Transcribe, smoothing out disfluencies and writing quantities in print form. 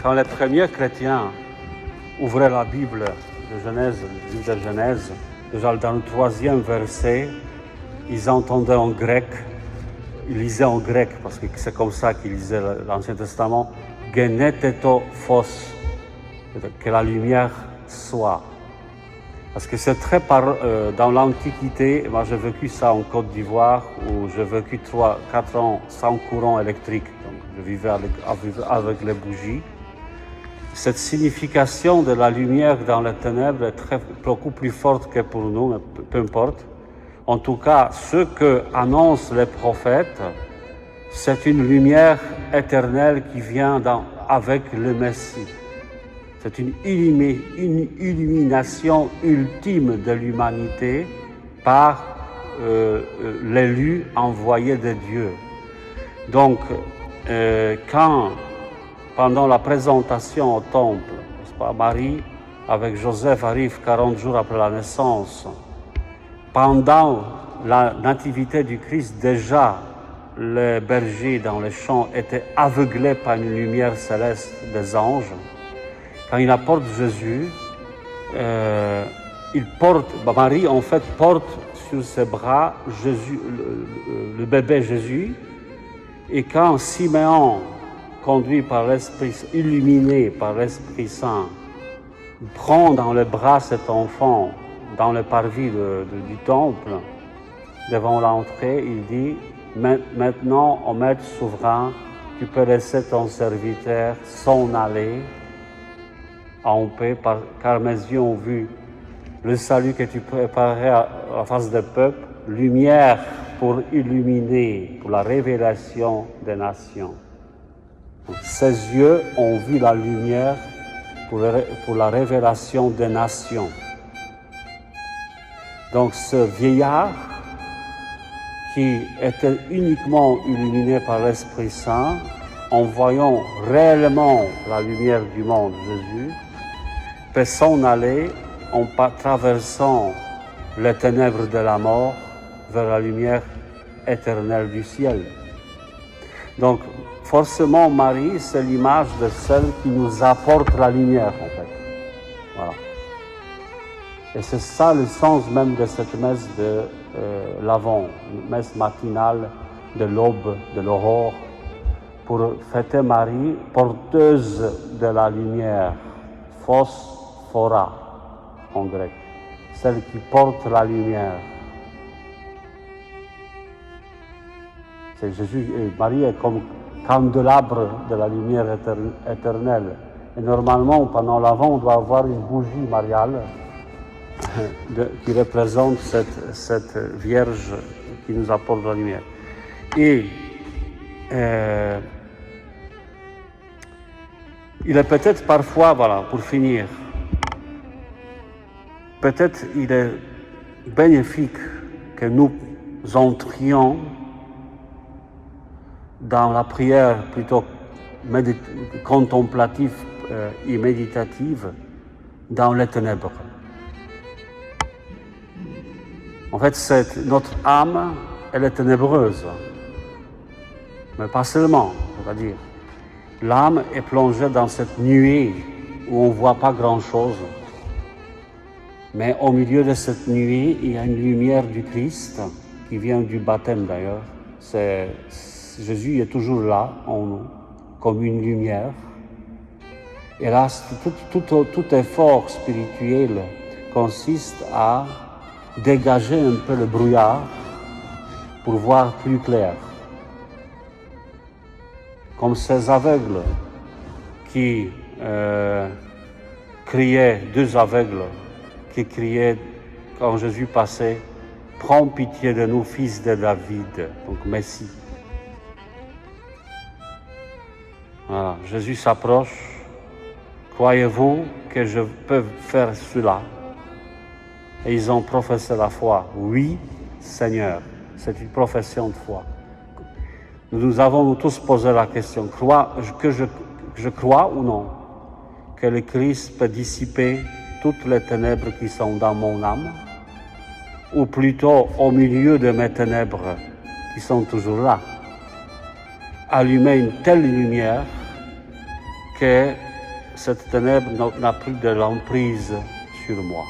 quand les premiers chrétiens ouvraient la Bible de Genèse, le livre de Genèse, déjà dans le 3e verset, ils entendaient en grec, ils lisaient en grec, parce que c'est comme ça qu'ils lisaient l'Ancien Testament, « Geneteto phos », que la lumière soit. Parce que c'est très dans l'Antiquité, moi j'ai vécu ça en Côte d'Ivoire, où j'ai vécu 4 ans sans courant électrique, donc je vivais avec les bougies. Cette signification de la lumière dans les ténèbres est beaucoup plus forte que pour nous, mais peu importe. En tout cas, ce que annoncent les prophètes, c'est une lumière éternelle qui vient avec le Messie. C'est une illumination ultime de l'humanité par l'élu envoyé de Dieu. Donc, quand, pendant la présentation au temple, n'est-ce pas, Marie avec Joseph arrive 40 jours après la naissance, pendant la nativité du Christ, déjà, les bergers dans les champs étaient aveuglés par une lumière céleste des anges. Quand il apporte Jésus, Marie en fait porte sur ses bras Jésus, le bébé Jésus, et quand Siméon, conduit par l'Esprit, illuminé par l'Esprit Saint, prend dans les bras cet enfant dans le parvis du temple, devant l'entrée, il dit « Maintenant, ô Maître souverain, tu peux laisser ton serviteur s'en aller en paix, car mes yeux ont vu le salut que tu préparais à la face des peuples, lumière pour illuminer, pour la révélation des nations. » Ses yeux ont vu la lumière pour la révélation des nations. Donc ce vieillard, qui était uniquement illuminé par l'Esprit Saint, en voyant réellement la lumière du monde, Jésus, peut s'en aller en traversant les ténèbres de la mort vers la lumière éternelle du ciel. Donc, forcément, Marie, c'est l'image de celle qui nous apporte la lumière, en fait. Voilà. Et c'est ça le sens même de cette messe de l'Avent, une messe matinale de l'aube, de l'aurore, pour fêter Marie, porteuse de la lumière, phosphora en grec, celle qui porte la lumière. C'est Jésus, Marie est comme candélabre de la lumière éternelle. Et normalement, pendant l'Avent, on doit avoir une bougie mariale qui représente cette Vierge qui nous apporte la lumière. Et il est peut-être parfois, voilà, pour finir, peut-être il est bénéfique que nous entrions dans la prière plutôt contemplative et méditative dans les ténèbres. En fait, notre âme, elle est ténébreuse, mais pas seulement, c'est-à-dire l'âme est plongée dans cette nuée où on ne voit pas grand-chose. Mais au milieu de cette nuée, il y a une lumière du Christ qui vient du baptême d'ailleurs. Jésus est toujours là en nous, comme une lumière. Et là, tout effort spirituel consiste à dégager un peu le brouillard pour voir plus clair. Comme ces aveugles qui criaient, 2 aveugles qui criaient quand Jésus passait, « Prends pitié de nous, fils de David », donc Messie. Voilà, Jésus s'approche. « Croyez-vous que je peux faire cela ?» Et ils ont professé la foi. « Oui, Seigneur », c'est une profession de foi. Nous avons tous posé la question, que je crois ou non que le Christ peut dissiper toutes les ténèbres qui sont dans mon âme, ou plutôt au milieu de mes ténèbres qui sont toujours là, allumer une telle lumière que cette ténèbre n'a plus de l'emprise sur moi.